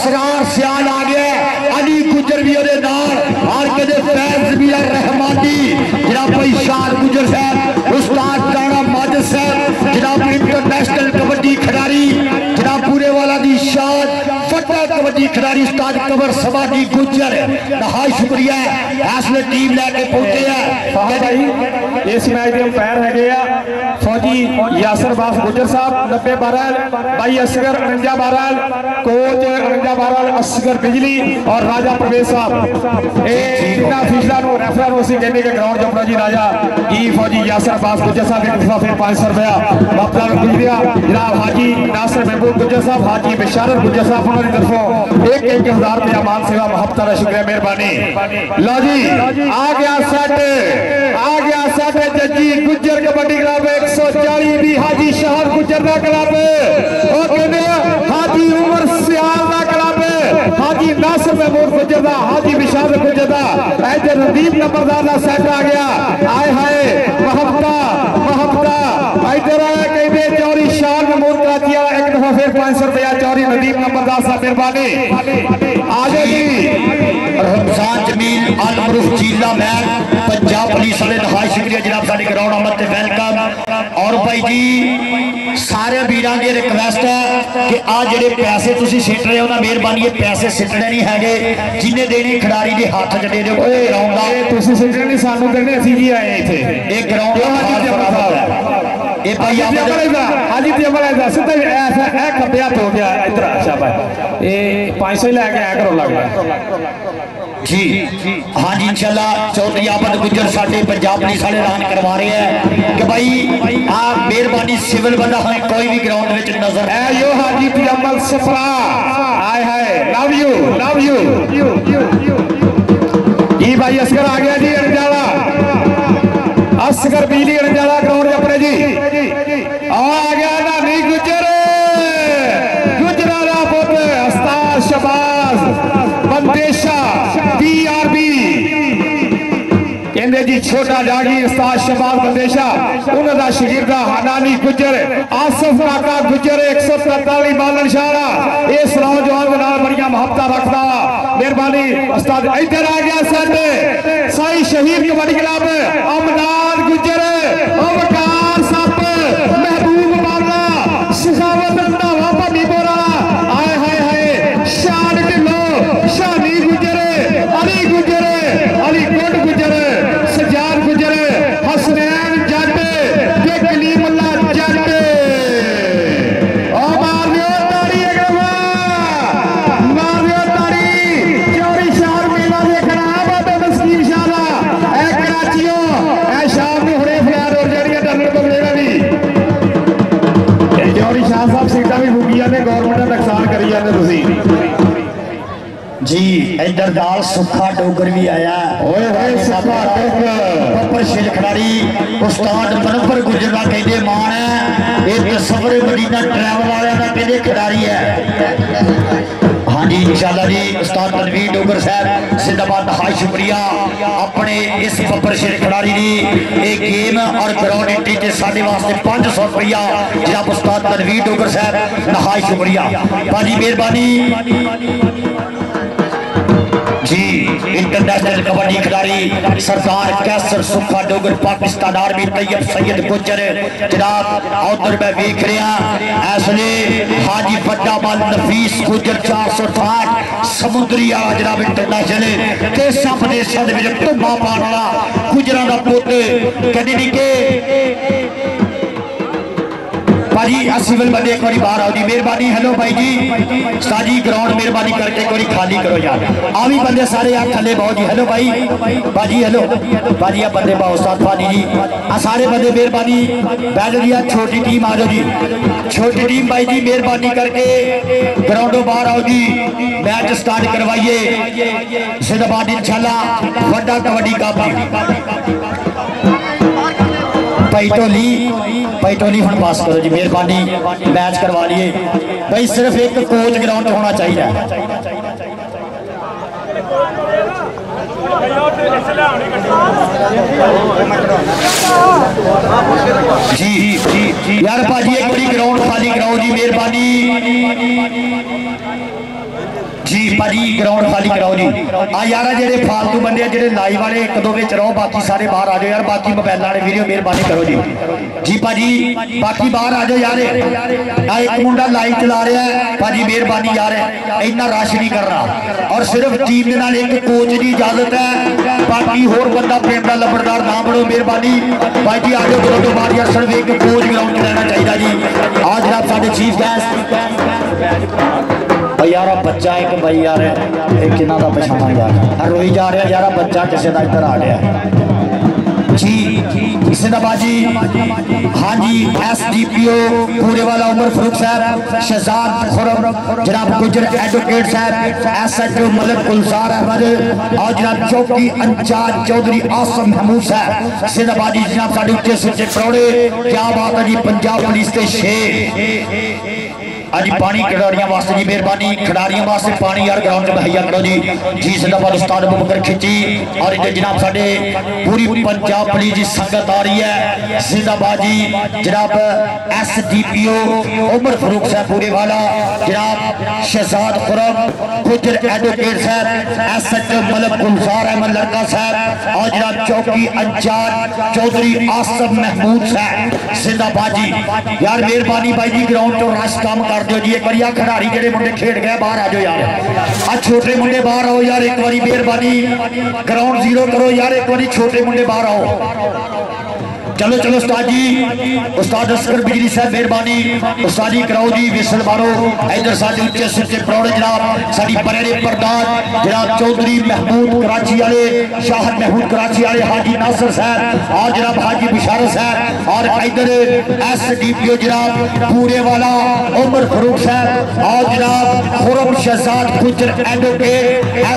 असरार सियाल आ गया, अली गुजर भी ਉਹਦੇ ਨਾਲ और कहते फैज भी रहमानी जनाब भाई शान गुजर साहब, उस्ताद राणा माजिद साहब, जनाब इंटरनेशनल कबड्डी खिलाड़ी जनाब पूरे वाला दी शान फटा कबड्डी खिलाड़ी उस्ताद कबर समाजी गुजर, नहाय शुक्रिया इसलिए टीम लैके पहुंचे हैं भाई। इस मैच के अंपायर है फौजी यासर बास गुजर साहब 90 बारल, भाई असगर 49 बारल, कोच 49 बारल असगर बिजली और राजा प्रवेश साहब रेफर के ग्राउंड जपना जी राजा जी फौजी यासर बास गुजर साहब एक दफा फिर 500 रुपया वापस गुजरिया जनाब हाजी नासिर महबूब गुजर साहब, हाजी बिशारत गुजर साहब उन्होंने तरफों 1000 रुपया मान सेवा मुहब्बत का शुक्रिया मेहरबानी। लो जी आ गया सेट जजी गुजर कबड्डी क्लब 140 भी हाजी शहर गुजर का क्लब हाजी उमर सियाल का क्लब हाजी नासिर महमूद गुजर का, हाजी बिशारत गुजर का, ऐसे नदीम नंबरदार का सेट आ गया। आए हाय मुहब्बत इधर कहते चौरी शान महमूद कराचिया एक दफा फिर 500 रुपया चौरी नदीम नंबरदार साहब मेहरबानी। आगे जी रमजान जमील अल मरूफ चीला मैन पंजाब पुलिस वाले नहाय शुक्रिया जनाब साडे ग्राउंड आमद ते वेलकम। और भाई जी सारे वीरां दी रिक्वेस्ट है कि आ जेडे पैसे तुसी सिट रहे हो ना मेहरबानी पैसे सिटने नहीं है, जिन्हें देने खिडारी दे हाथ च दे दिओ। ग्राउंड दा तुसी सिटने नहीं सानू देने, असि जी आए इथे एक ग्राउंड हाजी जमल है सीधा ऐसा ए खब्बे हाथ हो गया इधर। अच्छा भाई ये 500 ही लेके आया करो लग जी हाँ जी इंशाल्लाह चौधरी आबद गुजर साडे पंजाब पुलिस वाले ऐलान करवा रहे हैं कि भाई आप मेहरबानी सिविल बंदा हमें कोई भी ग्राउंड में नजर है यो हाजी जमल सफरा आए हाय लव यू जी भाई असगर आ गया जी अरजाला, असगर बिजली अरजाला ग्राउंड अपने जी आ गया ना नहीं गुजरा पुत्र उस्ताद शबाज बंदेशा PRB कहते जी छोटा जागी उस्ताद शबाज बंदेशा उन्होंने शगिरदा हनानी गुजर आसफ काका गुजर 143 बालन शारा इस नौजवान के नाल बड़िया मुहब्बत रखता मेहरबानी उस्ताद। इधर आ गया साडे साई शहीद कबड्डी क्लब अमनान गुजर अवकार साहब महबूब बाला सखावत रंधावा भनी बोरा आए हाय शान ढिलो शानी गुजर अली गुजर अली गुड गुजर सजाद गुजर हसनैन जट ते कलीमुल्ला जट जी इधर दाल सुखा डोगर भी आया बब्बर शेर खिलाड़ी उस्ताद मनवर गुजर का कहते मान है, एक सफरे मदीना ट्रैवल वाले का कहते खिलाड़ी है। हाँ जी इंशाल्लाह जी उस्ताद तनवीर डोगर साहब जिंदाबाद नहाय शुक्रिया अपने इस बब्बर शेर खिलाड़ी की एक गेम और ग्राउंड एंट्री के साढ़े वास्ते 500 रुपया जनाब उस्ताद तनवीर डोगर साहब नहाय शुक्रिया भाजी मेहरबानी जी। इंटरनेशनल कबड्डी खिलाड़ी सरदार कैसर सुखा डोगर पाकिस्तान आर्मी तैयब सैयद गुजर जनाब उधर मैं वेख रहा इसलिए हाजी बड्डा मल नफीस गुजर 460 समुद्री आ जनाब इंटरनेशनल देशा प्रदेशों के धुम्मा पाने वाला गुजरा का पुत कहते नहीं कि भाजी सिविल बंदे एक बार बाहर आओ जी मेहरबानी। हेलो भाई जी साजी ग्राउंड मेहरबानी करके एक बार खाली करो यार, आ भी बंदे सारे आप थले बहुत जी। हेलो भाई भाजी हेलो भाजी आप बंदे बहुत साथ भाजी जी आ सारे बंदे मेहरबानी बैठ जी। छोटी टीम आ जाओ जी, छोटी टीम भाई जी मेहरबानी करके ग्राउंडों बाहर आओ जी, मैच स्टार्ट करवाइए जिंदाबाद इंशाल्लाह वड्डा कबड्डी का पैटोली हम पास करो जी मेहरबानी मैच करवा लिए भाई। सिर्फ एक कोच ग्राउंड होना चाहिए जी यार भाजी एक बड़ी ग्राउंड खाली कराओ जी मेहरबानी। जी भाजी ग्राउंड खाली कराओ जी। आ यार जेडे फालतू बंदे जेडे लाइव वाले एक दो विच रहो, बाकी सारे बाहर आ जाओ यार। बाकी मोबाइल वाले वीडियो मेहरबानी करो जी। जी भाजी बाकी बाहर आ जाओ यार। एक मुंडा लाइव चला रहा है भाजी, मेहरबानी यार इतना रश नहीं करना। और सिर्फ टीम के नाल एक कोच की इजाजत है, बाकी होर बंदा पिंड का लंबड़दार ना बनो, मेहरबानी भाई जी। आ जाओ दोनों तो बाद यार सिर्फ एक कोच ग्राउंड च रहना चाहिए जी। आज जनाब साडे चीफ गेस्ट यार बच्चा एक भाई यार कि पछाणा यार रोई जा रहा यार, बच्चा किसी का इधर आ गया जी। सिंधाबाजी हाँ जी। SDPO पूरे वाला उमर फारूक साहब, शहजाद खुरम जनाब गुजर एडवोकेट साहब, SHO मलिक गुलजार अहमद और जनाब चौकी इंचार्ज चौधरी आसम महमूद साहब सिंधाबाजी जनाब साढ़े उच्चे सुचे प्रौढ़े। क्या बात है जी, पंजाब पुलिस के शेर। अज पानी खिडारियों वास्ते जी मेहरबानी, खिडारियों वास्ते पानी यार ग्राउंड में मुहैया करो जी। जी सिंधाबाद उस्ताद अबू बकर खिची और इधर जनाब साडे पूरी पंजाब पुलिस की संगत आ रही है। सिंधाबाद जी जनाब SDPO उमर फारूक साहब पूरे वाला, जनाब शहजाद खुरम गुजर एडवोकेट साहब, SHO मलिक गुलजार अहमद लड़का साहब और जनाब चौकी इंचार्ज चौधरी आसम महमूद साहब सिंधाबाद जी। यार मेहरबानी भाई जी ग्राउंड चो रश काम कर दो जी। एक बार खिडारी जेडे मुंडे खेड गए बाहर आ जाओ यार। आज छोटे मुंडे बाहर आओ यार, एक बार मेहरबानी ग्राउंड जीरो करो यार। एक बार छोटे मुंडे बाहर आओ। चलो चलो उस्ताद जी, उस्ताद असगर बिजली साहब मेहरबानी उस्तादी कराओ जी, विसल मारो। इधर साडे उच्चे सुच्चे प्रौढ़ जनाब साडी बरेरे प्रधान जनाब चौधरी महमूद कराची वाले, शाहद महमूद कराची वाले, हाजी नासिर साहब और जनाब हाजी बिशारत साहब और इधर SDPO जनाब पूरे वाला उमर फारूक साहब और जनाब खुरम शहजाद गुजर एडवोकेट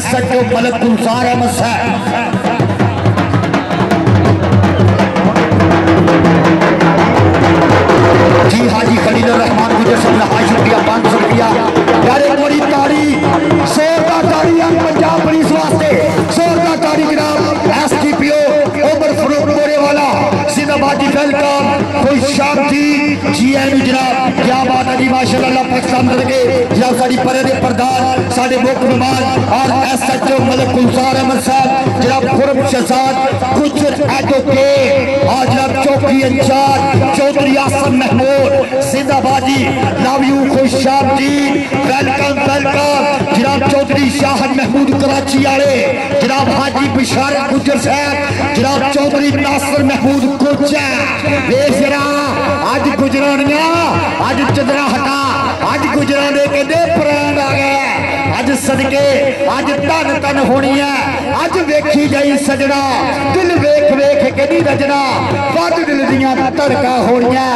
SHO मलिक गुलजार अहमद साहब। जी हाजी खलील रहमान गुजर साहब हाई शुक्रिया 500 रुपया। यार एक बड़ी ताड़ी जोरदार ताड़ी है पंजाब पुलिस वास्ते, जोरदार ताड़ी जनाब SDPO उमर फारूक मोरे वाला सिंधाबाद जी वेलकम कोई शांति जी जनाब। क्या बात है जी माशाल्लाह पाकिस्तान के जनाब साडी परे प्रधान साडे मुख्य मेहमान और SHO मलिक गुलजार अहमद साहब जनाब खुरम शहजाद गुजर एडवोकेट और जनाब चौकी इंचार्ज चौधरी आसम महमूद सिंधाबाजी love you Khushab ji welcome welcome. जनाब चौधरी शाहद महमूद कराची वाले, जनाब हाजी बिशारत गुजर साहब, जनाब चौधरी नासिर महमूद गुजर जरा अज गुजरानिया अज चदरा हटा अज गुजरा दे कहते प्राण आ गया। अज सदके अज धन धन होनी है, अज वेखी जाई सजना दिल वेख वेख के नहीं रजना बद दिल दियां धड़का होनिया।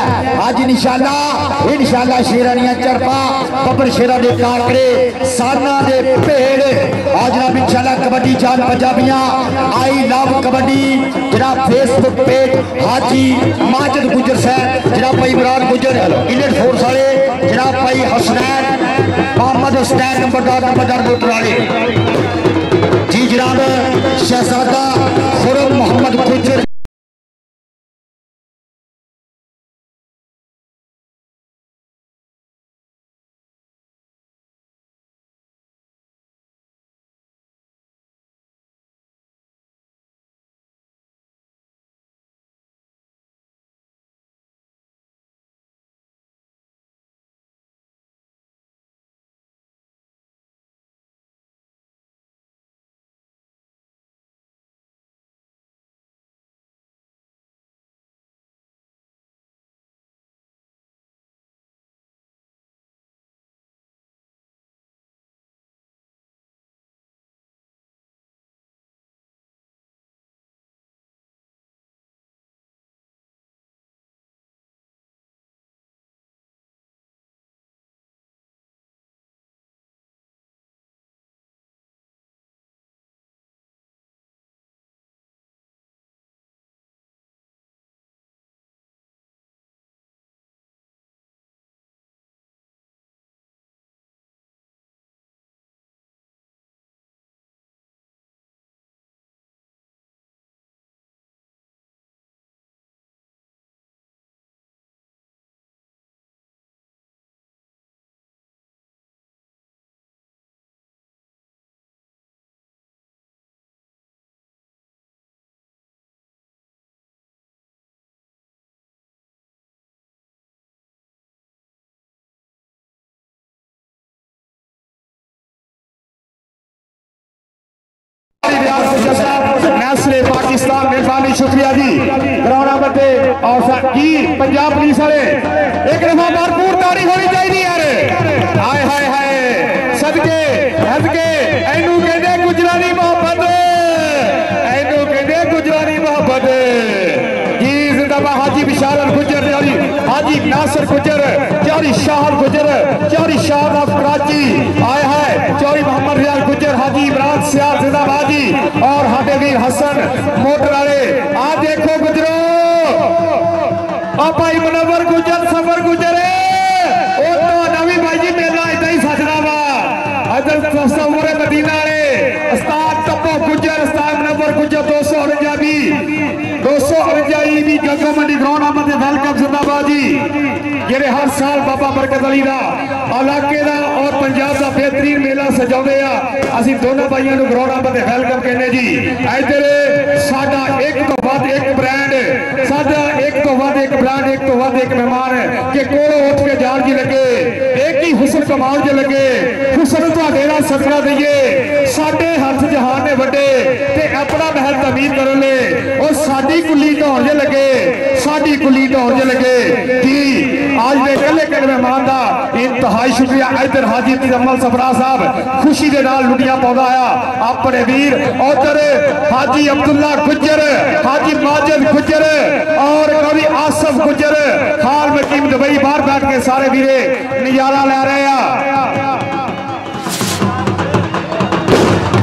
अज इंशाल्लाह शेरानियां चरपा बबर शेरा दे काकड़े साना दे भेड़ आज जनाब इंशाल्लाह कबड्डी जान पंजाबियां आई लव कबड्डी जनाब फेसबुक पेज हाजी माजिद गुजर साहब, जनाब भाई इमरान गुजर इलेट फोर्स वाले, जनाब भाई हसनैन मोहम्मद हुसैन नंबरदार वोटर वाले जी, जनाब शहजादा खुरम मोहम्मद गुजर। नेस्ले पाकिस्तान मेहरबानी शुक्रिया जी ग्राउंड नंबर पे और जी पंजाब पुलिस वाले एक दफा भरपूर ताड़ी होनी चाहिए यार हाय हाय हाय सदके हदके एनू कहते गुजराती मोहब्बत एनू कहते गुजराती मोहब्बत जी जिंदाबाद हाजी विशाल गुजर हाजी नासिर गुजर चौरी शाह गुजर चौरी शाह ऑफ कराची आए है चौरी मोहम्मद रियाज गुजर हाजी इमरान सियाल जिंदाबाद जी और हाटे वीर हसन मोटर वाले आ देखो गुजरो भाई मुनव्वर गुजर सफर गुजरे ओ तो नवी भाई जी मेला इदा ही सजना वा अदर तस्वुर मदीना वाले उस्ताद तप्पो गुजर उस्ताद मुनव्वर गुजर 249 भी गंगा मंडी ग्राउंड आमद वेलकम जिंदाबाद जी जेरे हर साल बाबा बरकत अली दा इलाके दा और पंजाब दा बेहतरीन मेला सजाउंदे आ असि दोनों भाइयों नु ग्राउंड आमद वेलकम कहने जी इधर साडा एक तो बाद एक ब्रांड साडा एक तो बाद एक ब्रांड एक तो बाद एक मेहमान के कोलो उठ के जान जी लगे एक ही हुस्न कमाल जे लगे हुस्न तुहाडे नाल सदका दईए साडे हाथ जहान ने वड्डे ते अपना महल तमीर कर ले और साडी कुली ढोण जे लगे साडी कुली ढोण जे लगे जी आज दे कल्ले कल्ले मेहमान दा इंतहाई शुक्रिया इधर हाजी तजम्मल सफरा साहब खुशी दे नाल लुटियां पाउंदा आया अपने वीर उधर हाजी अब्दुल्ला गुजर हाजी माजिद गुजर और कवि आसफ गुजर हाल में टीम दुबई बाहर बैठ के सारे वीरे नजारा ले रहे हैं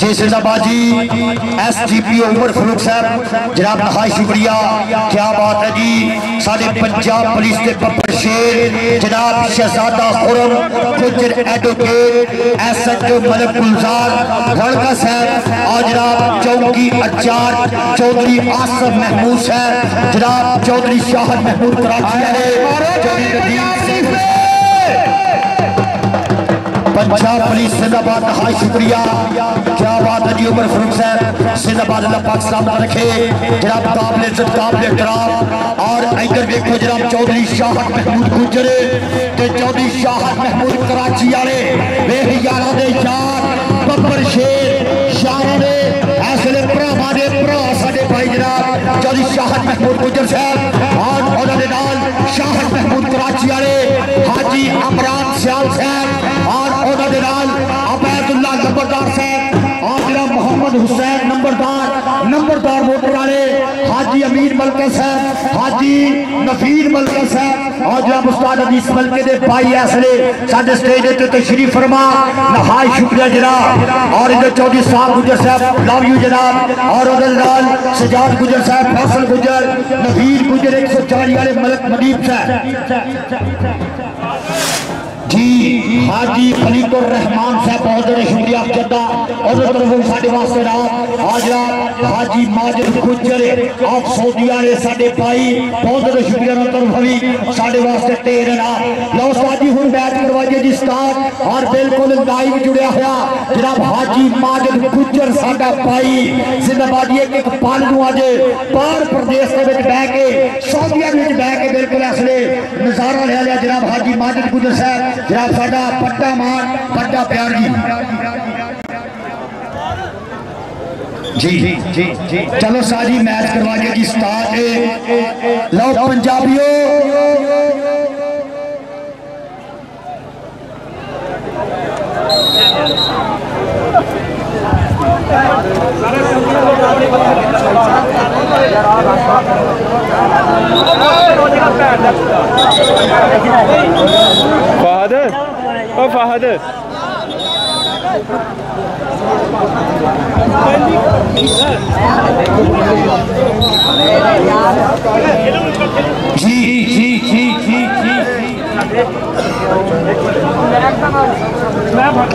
जी जिंदाबाद जी SGPO उमर फारूक साहब जनाब नहाई शुक्रिया क्या बात है जी साडे पंजाब पुलिस के बब्बर शेर जनाब शहजादा खुरम गुजर एडवोकेट SHO मलिक गुलजार रड़का साहब और जनाब चौकी इंचार्ज चौधरी आसफ महमूद साहब जनाब चौधरी शाहद महमूद कराची पंजाब पुलिस जिंदाबाद नहाई शुक्रिया क्या बात है जी उमर फारूक साहब जिंदाबाद अल्लाह पाकिस्तान में रखे जनाब काबिल इज्जत काबिल एहतराम और इधर देखो जनाब चौधरी शाहद महमूद गुजर ते चौधरी शाहद महमूद कराची वाले वे यारा दे यार बब्बर शेर शाह ने ऐसे भरावां दे भरा साडे भाई जनाब चौधरी शाहद महमूद गुजर साहब और उन्होंने नाल शाहद महमूद कराची वाले हाजी इमरान सियाल साहब और उन्होंने नाल अबैदुल्ला नंबरदार साहब और जनाब मोहम्मद हुसैन नंबरदार वोटर वाले हाजी अमीर मलका साहब हाजी नफीर मलका साहब और जनाब उस्ताद अजीज मलके दे भाई ऐसले साडे स्टेज ते तशरीफ फरमा नहाई शुक्रिया जनाब और इधर चौधरी साहब गुजर साहब लव यू जनाब और उधर नाल सजाद गुजर साहब फैसल गुजर नफीर गुजर 140 वाले मलक मदीप साहब जी हाजी खलीकुर रहमान साहब बहुत बड़े शुक्रिया चड्डा और तरफ साडे वास्ते रात हाजरा हाजी माजिद गुजर ऑफ सऊदीया ने साडे भाई बहुत बड़े शुक्रिया तरफ भी साडे वास्ते टेर ना लो साजी हुन मैच करवाइए जी स्टार्ट और बिल्कुल लाइव जुड़िया होया जनाब हाजी माजिद गुजर साडा भाई जिंदाबाद एक पल नु आज पार प्रदेश के विच बैठ के सऊदीया विच बैठ के बिल्कुल असले नजारा ले लिया जनाब हाजी माजिद गुजर साहब जनाब साडा पट्टा मान पट्टा प्यार जी जी चलो साजी मैच करवाइए जी स्टार्ट लो पंजाबियों फहद ओ फहद जी जी जी जी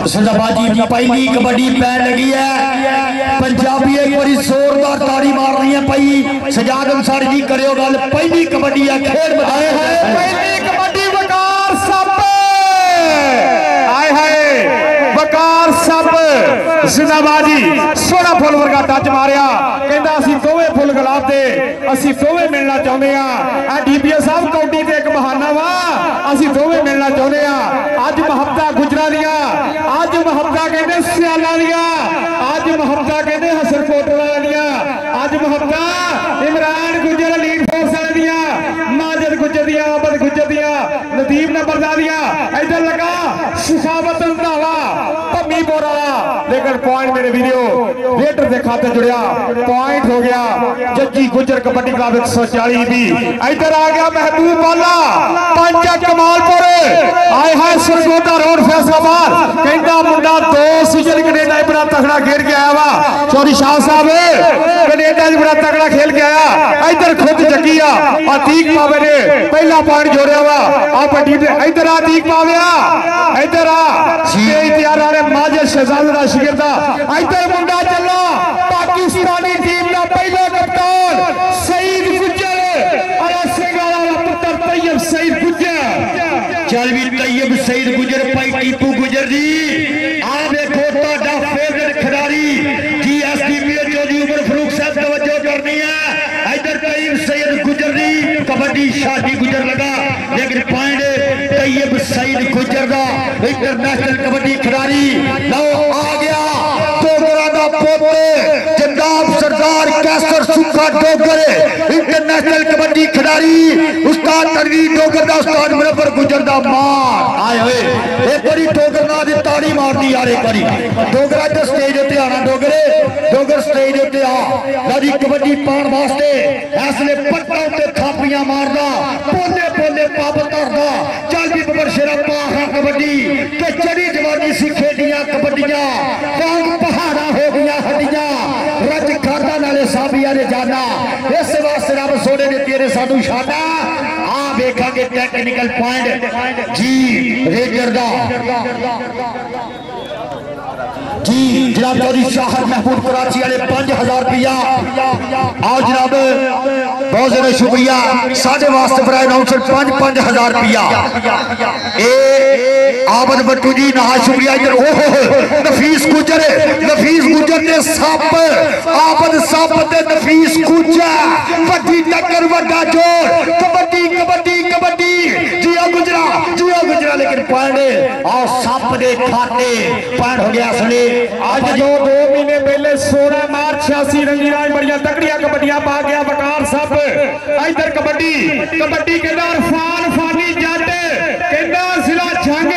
जिंदाबाद जी पहली कबड्डी पैर लगी है पंजाबी एक बारी जोरदार ताड़ी मार रही है पई सजाद अंसारी जी करियो गल पहली कबड्डी है खेल बताए है पहली कबड्डी वकार सब आए हाय वकार सब जिंदाबादी सोना फुल वर्गा टच मारिया कहंदा असी दोवें फुल गुलाब दे असी दोवें मिलना चाहुंदे आ डीपीओ साहब कौडी ते एक बहाना वा असी दोवें मिलना चाहुंदे आ अज मुहब्बतां गुजरां दियां अज मुहब्बतां कहंदे सियालां दियां अज अज मुहब्बत कहते हसन कोटला दियां, अज मुहब्बत इमरान गुजर लीड फोर्स दियां, माजिद गुजर दियां, आबद गुजर दियां, नदीम नंबरदार दियां, इधर लगा सुखावत रंधावा भम्मी बोरा, लेकिन पॉइंट मेरे वीडियो रेटर के खाते जुड़िया, पॉइंट हो गया जज्जी गुजर कबड्डी क्लब 140 भी। इधर आ गया महबूब वाला पंचा कमालपुर, आए हाय सरगोदा रोड फैसलाबाद, कहता मुंडा 2 सीजन कनेडा बड़ा तगड़ा खेल के आया वा, चौधरी शाह साहब कनेडा बड़ा तगड़ा खेल के आया। इधर खुद जगी अतीक पावे ने पहला पॉइंट जोड़िया वा, आप इधर अतीक पाविया, इधर आ तैयार आ रहे माजिद शहजाद का शिगिरदा, इधर मुंडा चला पाकिस्तानी टीम का पहला कप्तान सईद गुजर, पुत्र तैयब सईद गुजर, चल भी तैयब सईद गुजर भाई टीपू गुजर जी, आप देखो तो फेवरेट खिलाड़ी GSDP चौधरी उमर फरूक साहब तवज्जो करनी है। इधर तैयब सईद गुजर जी कबड्डी शादी गुजर लगा, लेकिन पॉइंट तैयब सईद गुजर का इंटरनेशनल कबड्डी खिलाड़ी लो आ गया डोगरा का पोते जनाब सरदार कैसर सुखा डोगर इंटरनेशनल कबड्डी खिलाड़ी उस्ताद तनवीर डोगर का उस्ताद मुनव्वर गुजर का मार आए हुए एक बारी डोगर ना दी ताड़ी मार दी यार, एक बारी डोगरा तो स्टेज उत्ते आना, डोगर स्टेज उत्ते आ लाजी कबड्डी पाण वास्ते इसलिए पट्टा उत्ते थापियां मारदा, पोले पोले पब धरदा, चल भी बबर शेरा पाहा कबड्डी ते चढ़ी जवानी सी खेडियां कबड्डियां कांग पहाड़ा हो गया हड्डियां रज खादा नाले साबिया ने जाना, इस वास्ते रब सोने ने तेरे सानू शाना। आ वेखांगे टेक्निकल पॉइंट जी रेजर दा जी जनाब चौधरी शाहर महमूद कराची वाले 5000 रुपया, आओ जनाब बहुत ज्यादा शुक्रिया साढ़े वास्ते बराए अनाउंसर 5-5000 रुपया, ए आबद बट्टू जी नहा शुक्रिया। इधर ओहो नफीस गुजर ने सप आबद सप ते नफीस गुजर बड़ी टक्कर वड्डा जोर कबड्डी कबड्डी कबड्डी जिया गुजरा लेकिन पॉइंट और सप दे खाते पॉइंट हो गया असली। आज जो 2 महीने पहले 16 मार्च 86 रंगीराज बड़िया तकड़िया कबड्डियां पा गया वकार साहब, इधर कबड्डी के इरफान फानी जट कहना जिला जंग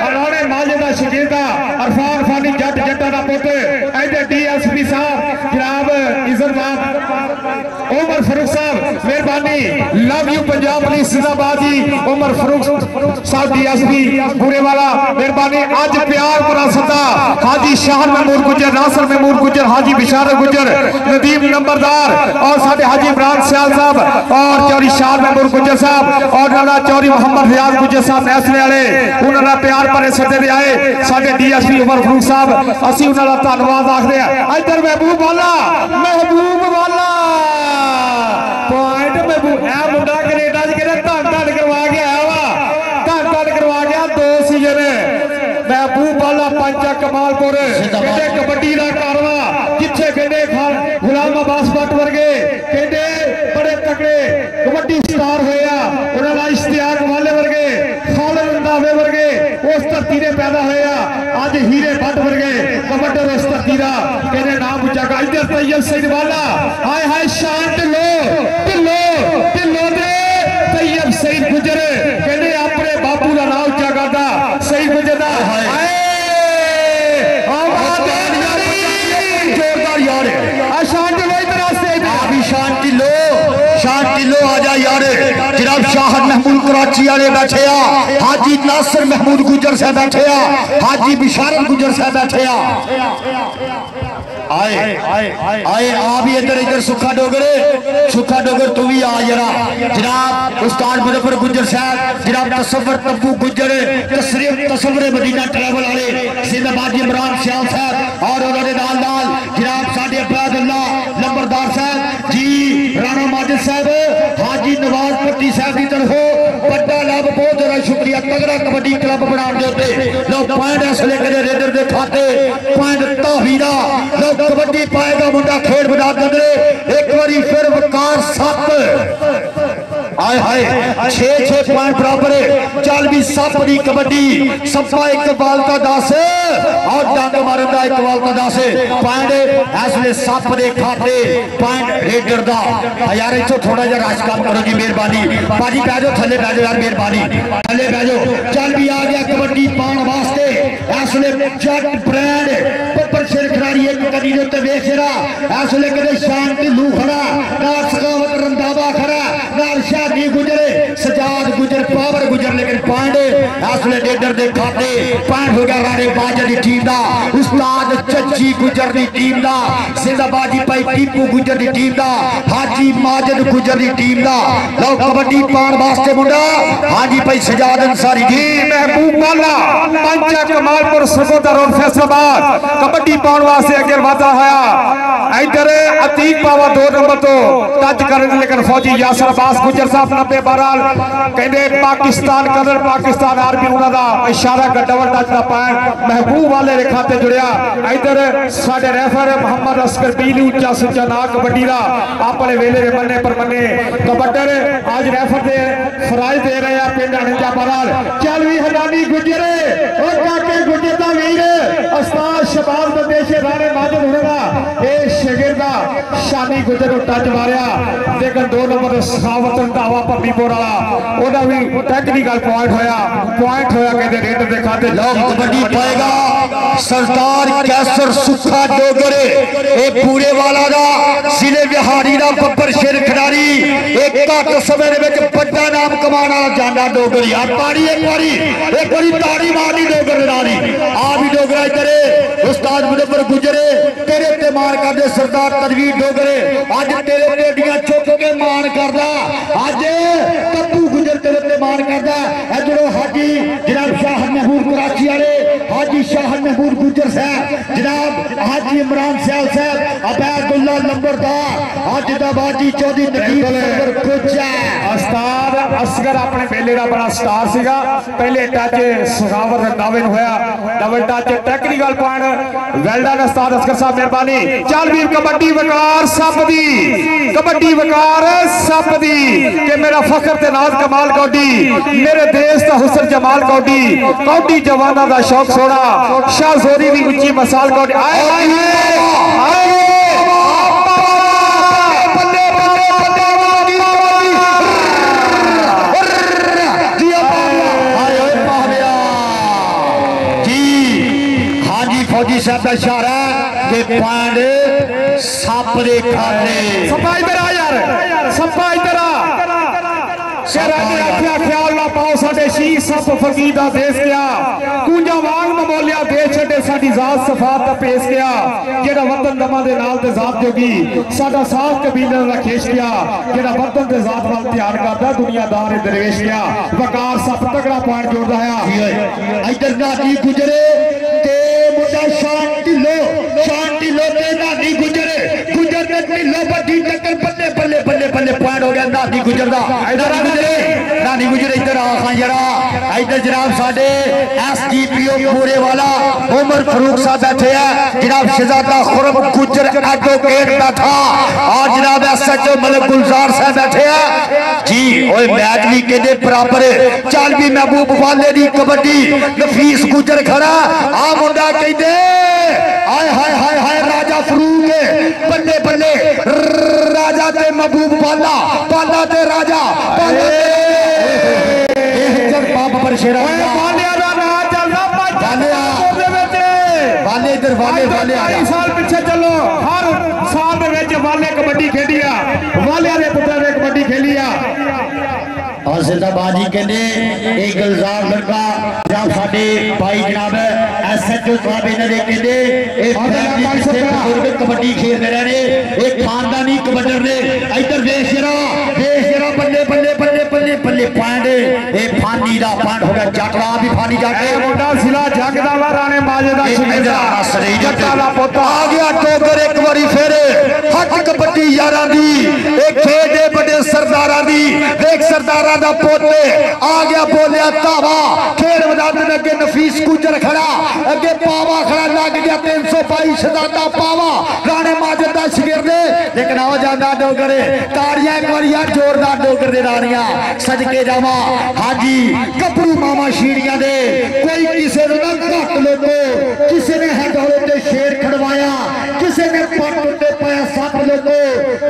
अलाने माजिद का शिगिरदा इरफान फानी जट जट्टा का पुत्र, इधर DSP साहब जनाब इज्जतमान उमर फरूक साहब मेहरबानी, लव यू पंजाब पुलिस जिंदाबाद जी, उमर फरूक साहब DSP पूरे वाला मेहरबानी। आज प्यार पूरा सदा हाजी शाह महमूद गुजर, नासर महमूद गुजर, हाजी बिशारत गुजर, नदीम नंबरदार और साढ़े हाजी इमरान सियाल साहब और चौधरी शाह महमूद गुजर साहब और नाना चौधरी मोहम्मद रियाज गुजर साहब फैसले वाले उन्होंने प्यार भरे सदे दे आए, साढ़े DSP उमर फरूक साहब असी उन्होंने धन्यवाद आखते हैं। इधर महबूब वाला पॉइंट महबूब है मुंडा कनेडा धन करवा के आया वा, धन करवा गया 2 सीजन महबूब वाला पंचा कमालपुर कहते कबड्डी का कारवा जिथे कहते गुलाम अब्बास भट्ट वर्गे कहते बड़े तकड़े कबड्डी स्टार होया, उन्होंने इश्तियाक वाले वर्गे खालिद रंधावे वर्गे उस धरती ने पैदा होया, अज हीरे भट्ट वर्गे कबड्डर उस धरती का कहते नाम उच्चा का। इधर तैयब सईद वाला हाय हाय शान ढिल्लो दे तैयब सईद गुजर कहते अपने बापू का नाम उच्चा करता सईद गुजर का शान ढिल्लो आ जा यार, जनाब शाह महमूद कराची वाले बैठे आ, हाजी नासर महमूद गुजर साहब बैठे आ, हाजी बिशारत गुजर साहब बैठे आ, आए आ भी इधर सुखा डोगर तू भी आ जरा, जनाब उस्ताद मुनव्वर गुजर साहब, जनाब तसव्वुर तब्बू गुजर तसव्वुर मदीना ट्रैवल वाले जिंदाबाद इमरान सियाल साहब और उन्होंने नाल जनाब साडे अब्बादुल्लाह नंबरदार साहब जी, राणा माजिद साहब, हाजी नवाज पट्टी साहब की तरफों बड़ा लाभ, बहुत ज्यादा शुक्रिया। तगड़ा कबड्डी क्लब बनाने लो पॉइंट इसलिए कदे रेडर दे खाते पॉइंट तावीरा लो कबड्डी पाएगा मुंडा खेल बना दे एक बारी फिर वकार 7 आए हाय 6 पॉइंट बराबर है, चल भी सप दी कबड्डी सप्पा इकबाल का 10 और डंग मारन दा इकबाल का 10 पॉइंट इसलिए सप दे खाते पॉइंट रेडर दा यार इथों थोड़ा जिहा रश कम करो जी मेहरबानी बाजी पै जाओ थले पै जाओ यार मेहरबानी थले पै जाओ चल भी आ गया कबड्डी पाउण वास्ते इसलिए जट ब्रांड पप्पर सिर खिलाड़ी एक कदी दे उत्ते वेख जरा इसलिए कदे शान ढिल्लू खड़ा नाल सखावत रंधावा खड़ा नाल शादी गुजरे सजाद गुजर पावर गुजर लेकिन पॉइंट इसलिए रेडर दे खाते पॉइंट हो गया राणे बाजा दी टीम दा उस्ताद चच्ची गुजर दी टीम दा जिंदाबादी भाई टीपू गुजर दी टीम दा हाजी माजिद गुजर दी टीम दा लो कबड्डी पाउण वास्ते मुंडा हाजी भाई सजाद अंसारी जी महबूब वाला पंचा कमालपुर सकोदर और फैसलाबाद कबड्डी पाउण वास्ते अगे वादा होया इधर अतीक पावा 2 नंबर तो टच करन लेकिन फौजी यासर अब्बास गुजर साहब 90 बहरहाल कहंदे पाकिस्तान कदर पाकिस्तान आर्मी उन्हां दा इशारा का डबल टच दा पॉइंट महबूब वाले दे खाते जुड़िया इधर साडे रेफर मोहम्मद अस्कर बीली उच्चा सुच्चा ना कबड्डी दा अपने वेले दे मन्ने पर मन्ने कबड्डर आज रेफर दे फराइज दे रहे हैं पिंड अणजा बहरहाल चल भी हजानी गुजरे ओ काके गुजर दा वीर उस्ताद शबाब बंदेशे राणे माजिद हुणे दा ए शागिर्द दा शानी गुजर नु टच मारिया लेकिन 2 नंबर सखावत रंधावा पब्बीपुर वाला ओदा भी टेक्निकल पॉइंट होया कहते रेडर दे खाते लोग कबड्डी पाएगा सरदार कैसर सुखा डोगरे ए पूरे वाला दा जिले बिहारी दा बब्बर शेर खिडारी एक घट समय दे विच बड़ा नाम कमाना जांदा डोगरी आ ताड़ी एक बारी ताड़ी मारनी डोगरे नाली आ भी डोगरा इधर उस्ताद मुदब्बर गुजरे तेरे ते मान करदे सरदार तनवीर डोगरे आज तेरे टेडियां चुक के मान करदा आज कप्पू गुजर तेरे ते मान करदा इधरों हाजी जनाब शाह महमूद कराची वाले हाजी शाह महमूद गुजर साहब जनाब हाजी इमरान साहब अबैदुल्ला नंबरदार आज जिंदाबाजी चौधरी नजीब कोचा उस्ताद असगर अपने मेले का बड़ा स्टार सीगा पहले टच सखावत रंधावे होया double touch technical point well done उस्ताद असगर साहब मेहरबानी चल वीर कबड्डी वकार सप दी कबड्डी वकार सप दी कि मेरा फखर ते नाज कमाल कौडी मेरे देश का हुस्न जमाल कौडी कौडी जवाना दा शौक सोना शाह जोरी दी उच्ची मसाल कौडी आए आए फौजी साहब का इशारा कि पॉइंट सप दे खाते सपा इधर आ यार सपा इधर आ ख्याल ना पाओ साडे शीर सप फकीर दा देश क्या कूंजा वांग ममोलिया दे छड़े साडी जात सफात दा पेश क्या जेड़ा वतन दमा दे नाल ते जात जोगी साडा साथ कबीले दा खेश क्या जेड़ा वतन ते जात वाल ध्यान करदा दुनियादार दरवेश क्या वकार सप तगड़ा पॉइंट जोड़दा है इधर नादी गुजरे ते मुंडा शांति लो ते नादी गुजरे गुजर ते ढिल्लो बड़ी टक्कर बल्ले बल्ले बल्ले बल्ले पॉइंट हो गया नादी गुजरदा इधर नानी गुजरे इधर आ जरा इधर जनाब साडे एसडीपीओ पूरे वाला उमर फरूक साहब बैठे हैं जनाब शहजादा खुरम गुजर एडवोकेट बैठा और जनाब एसएचओ मलिक गुलजार साहब बैठे हैं जी ओए मैच भी कहते बराबर चल भी महबूब वाले दी कबड्डी नफीस गुजर खड़ा आ मुंडा कहते हाय हाय हाय हाय राजा फरूक बल्ले बल्ले राजा ते महबूब पाला ते राजा साल पिछे चलो हर साल वाले कबड्डी खेली वाले पुत्र ने कबड्डी खेली और जिंदाबाजी कहते एक गुलजार लड़का जनाब साडे भाई जनाब एसएचओ साहब इन्हां दे कहते बुजुर्ग कबड्डी खेलते रहे एक खानदानी कबड्डर ने इधर देश जरा बल्ले बल्ले बल्ले बल्ले बल्ले पॉइंट ए फानी दा पॉइंट हो गया जटरा भी फानी जाके मुंडा सिला जगदा वा राणे माजे दा शिंदा जट्टा दा पोता आ गया टोकर एक बारी फिर हट कबड्डी यारां दी एक खेड दे बड़े सरदारां दी देख सरदारां दा पोते आ गया बोलिया धावा खेड मैदान में अगे नफीस गुजर खड़ा अगे पावा खड़ा लग गया 322 शहजादा पावा राणे माजिद दा शागिर्द लेकिन आओ जाता डोगरे ताड़ियां एक बार यार जोरदार डोगर दे रानियां सदके जावा। हाँ जी कपड़ू मामा शीड़ियां दे कोई किसी ने घट लोगो किसी ने हडोले ते शेर खड़वाया किसी ने पट उत्ते पाया सप लोगो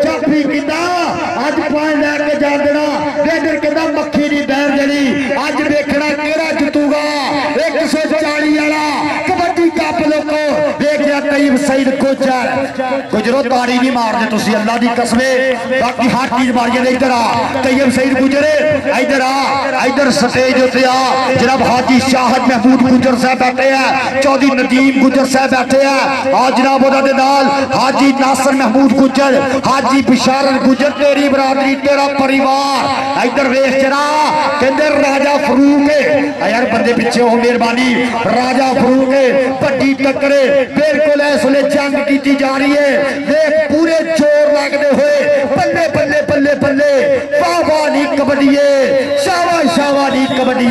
जाफी किदा अज पाए लैके जा देना रेडर कहता मक्खी दी बैर जड़ी अज देखना केड़ा जितूगा 140 वाला कबड्डी कप लोगो देखिया तईब सईद गुजरो ताड़ी नहीं मारते तुसी अल्लाह दी कसमे बाकी हर चीज मारिए इधर आ तईब सईद गुजरे इधर आ इधर स्टेज उत्ते आ जनाब हाजी शाहद महमूद गुजर साहब बैठे हैं चौधरी नदीम गुजर साहब बैठे हैं और जनाब उन्होंने नाल हाजी नासर महमूद गुजर हाजी बिशारत गुजर तेरी बरादरी तेरा परिवार इधर वेख जरा कहते राजा फरूक है यार बंदे पीछे हो मेहरबानी राजा फरूक है बड़ी टक्करे बिल्कुल इसलिए जंग की जा रही है देख पूरे जोर लगते हुए बल्ले बल्ले बल्ले बल्ले वाह वाह नी कबड्डी शावा शावा नी कबड्डी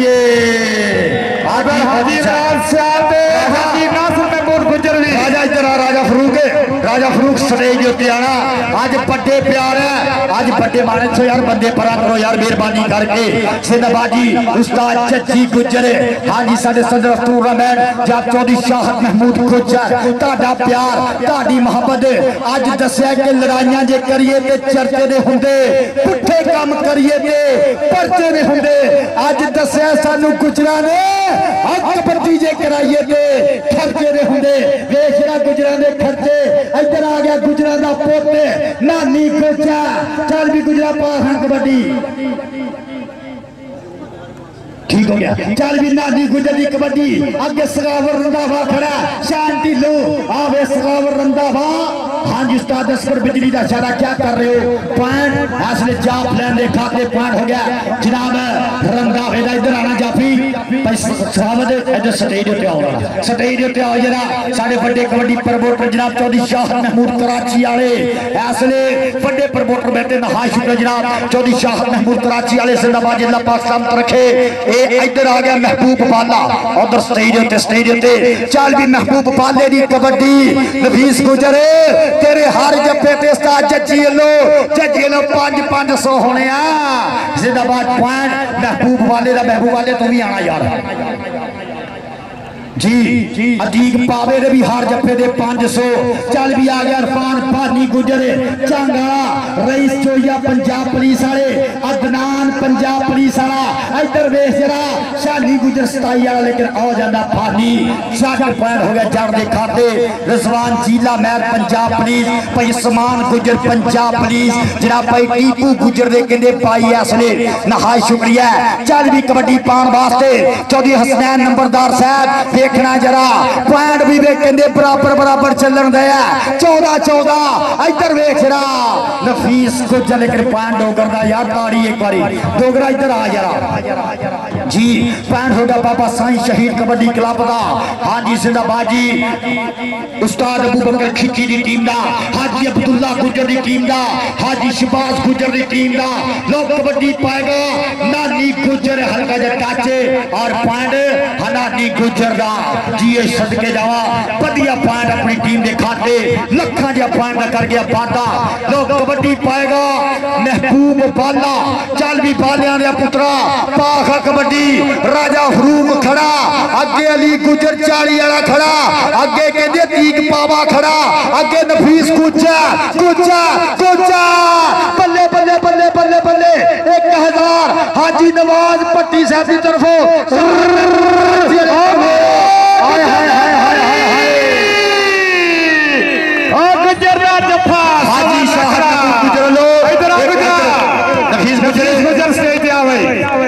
राजा फरूक स्टेज उत्ते आना अज बड़े प्यार है अज बड़े माने छो यार बंदे परा करो यार मेहरबानी करके सिंधबाजी उस्ताद चची गुजर हाँ जी साडे सदर टूर्नामेंट जब चौधरी शाहद महमूद गुजर तुहाडा प्यार तुहाडी मोहब्बत अज दस्सिया कि लड़ाइयां जे करिए ते चर्चे दे हुंदे पुठे काम करिए ते परचे दे हुंदे अज दस्सिया सानू गुजरा ने कबड्डी जे कराइए ते खर्चे दे हुंदे वेख जरा गुजरा दे खर्चे इधर आ गया गुजरा दा पोते नानी कोचा चल भी गुजरा पास कबड्डी ठीक हो गया चल भी नानी गुजर दी कबड्डी अगे सगावर रंधावा खड़ा शांति लो आवे सगावर रंधावा हाँ जी उस्ताद असगर बिजली का इशारा क्या कर रहे हो पॉइंट असले जाप लैन दे खाते पॉइंट हो गया जनाब रंधावे दा इधर आना जाफी सगावत इधर स्टेज उत्ते आओ स्टेज उत्ते आओ जरा साडे बड़े कबड्डी प्रमोटर जनाब चौधरी शाहद महमूद कराची वाले असले बड़े प्रमोटर बैठे नहा शुक्र जनाब चौधरी शाहद महमूद कराची वाले जिंदाबाद जिला पाकिस्तान रखे इधर आ गया महबूब बाला उधर स्टेज उत्ते चल भी महबूब बाले दी कबड्डी नफीस गुजरे तेरे हर जप्पे ते उस्ताद जज्जी लो 5-500 होने आ जिंदाबाद पॉइंट महबूब वाले तो भी आना यार जी अदीक पावे दे भी हार जप्पे दे 500 चल भी आ गया इरफान पानी गुजरे चांगा रईस चोइया पंजाब पुलिस वाले अदनान पंजाब पुलिस वाला इधर वेख जरा शानी गुजर 27 वाला लेकिन आ जांदा पानी 60 पॉइंट हो गया जड़ दे खाते रिजवान जीला महर पंजाब पुलिस भाई समान गुजर पंजाब पुलिस जनाब भाई टीपू गुजर दे कहंदे पाई असले नहाय शुक्रिया चल भी कबड्डी पान वास्ते चौधरी हसनैन नंबरदार साहब देखना जरा पॉइंट भी वे कहंदे बराबर चलन दिया 14-14 इधर वेख जरा नफीस गुजर लेकिन पॉइंट डोगर दा यार ताड़ी एक बारी डोगरा इधर आ जरा जी पॉइंट होगा बाबा साईं शहीद कबड्डी क्लब दा हां जी जिंदाबाद जी उस्ताद अबू बकर खिची दी टीम दा हाजी अब्दुल्ला गुजर दी टीम दा हाजी शबाज गुजर दी टीम दा लोग कबड्डी पाएगा नानी गुजर हल्का जा काचे और पॉइंट हनानी गुजर दा जी ये सदके जावा बढ़िया पॉइंट अपनी टीम दे खाते लखा जा पॉइंट कर गया बादा लोग कबड्डी पाएगा महबूब बाला चल भी बालियां दे पुत्रा पाखा कबड्डी राजा फरूक खड़ा अगे अली गुजर 40 वाला खड़ा अगे कहंदे तीक पावा खड़ा अगे नफीस गुजा बल्ले बल्ले बल्ले बल्ले बल्ले 1000 हाजी नवाज पट्टी साहब की तरफों हाजी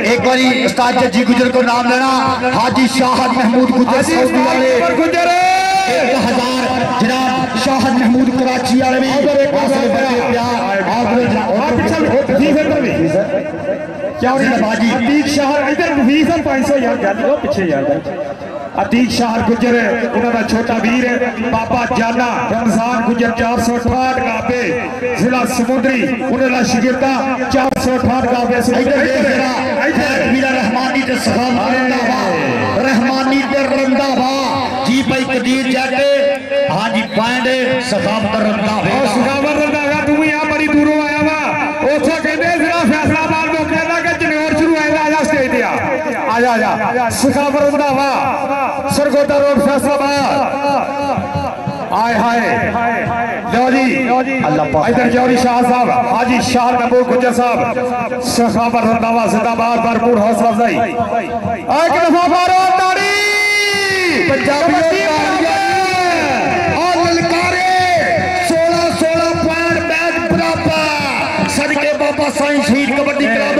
एक बारी उस्ताद जज्जी गुजर को नाम लेना हाजी शाहद महमूद गुजर सऊदी वाले 1000 जनाब शाहद महमूद कराची वाले भी क्या बाजी अतीक शहर इधर 500 यार पीछे यार अतीक शहर गुजर उन्होंने छोटा वीर बाबा जाना रमजान गुजर 468 गाबे जिला समुद्री उन्होंने शिगिरदा 468 गाबे रहमानी ते रहमानी ते रंधावा जी भाई कदीर जाके हाँ जी पॉइंट सखावत रंधावा तू आजा सखावत रंधावा सरगोदा रोड फैसलाबाद आए हाय लो जी इधर जौहरी शाह साहब हाजी शाह महबूब गुज्जर साहब सखावत रंधावा जिंदाबाद भरपूर हौसला अफजाई एक दफा मारो ताड़ी पंजाबी और ललकारे 16 पॉइंट मैच बराबर सदके बाबा साईं शहीद कबड्डी क्लब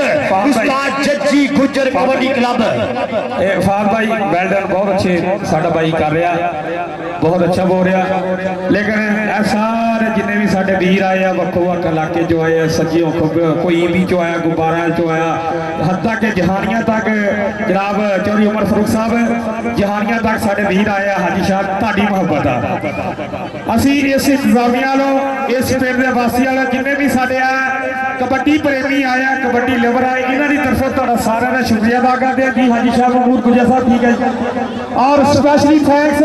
उस्ताद जज्जी गुज्जर कबड्डी क्लब फाद भाई वेल डन बहुत अच्छे साडा भाई कर रहा बहुत अच्छा बोल रहा लेकिन सारे जिन्हें भी साडे वीर आए हैं वक्को वक् इलाके जो आए सज्जियों कोई ईबी चो आया गुब्बारा चो आया हत्ता के जहानिया तक जनाब चौधरी उमर फरूक साहब जहानिया तक साडे वीर आए हैं हाजी शाह तुहाडी मुहब्बत आ असी इस इंतजामिया लो इस पिंड दे वासी वाले जिन्हें भी साडे कबड्डी प्रेमी आया कबड्डी लवर आए इन्हां दी तरफों तुहाडा सारा दा शुक्रिया अदा करदे हैं जी हाजी शाह महमूद गुज्जर साहब ठीक है जी और स्पेशली थैंक्स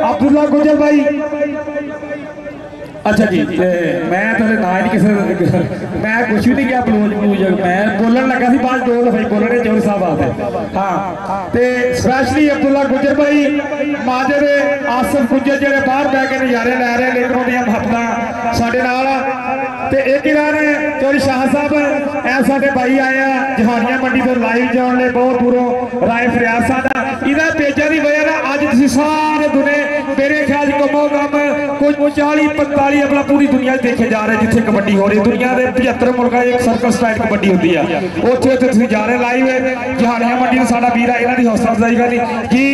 अब्दुल्ला गुज्जर भाई अच्छा जी मैं तो ना ही किसी मैं कुछ भी नहीं किया बलूज मैं बोलन लगा सी बाद 2 दफे बोलने चौधरी साहब आते हाँ तो स्पेशली अब्दुल्ला गुज्जर भाई माजर आसिफ गुज्जर जेडे बाहर बह के नज़ारे लै रहे लेकिन उन्होंने महत्ता साढ़े नाल ते एक चौधरी शाह साहब ऐ साडे भाई आए जहानिया मंडी तो लाइव जाने लिए बहुत दूरों राय फरियाद साहब इन्होंने पेजा की वजह ना अज तुसीं सारे दुने मेरे ख्याल कमो कम कुछ 40-45 अपना पूरी दुनिया देखे जा रहे जिथे कबड्डी हो रही दुनिया के 75 मुल्क एक सर्कस टाइप कबड्डी होती है उत्थे जा रहे लाइव जहानिया मंडी में साडा वीर है इन्हां दी हौसला अफजाई करनी जी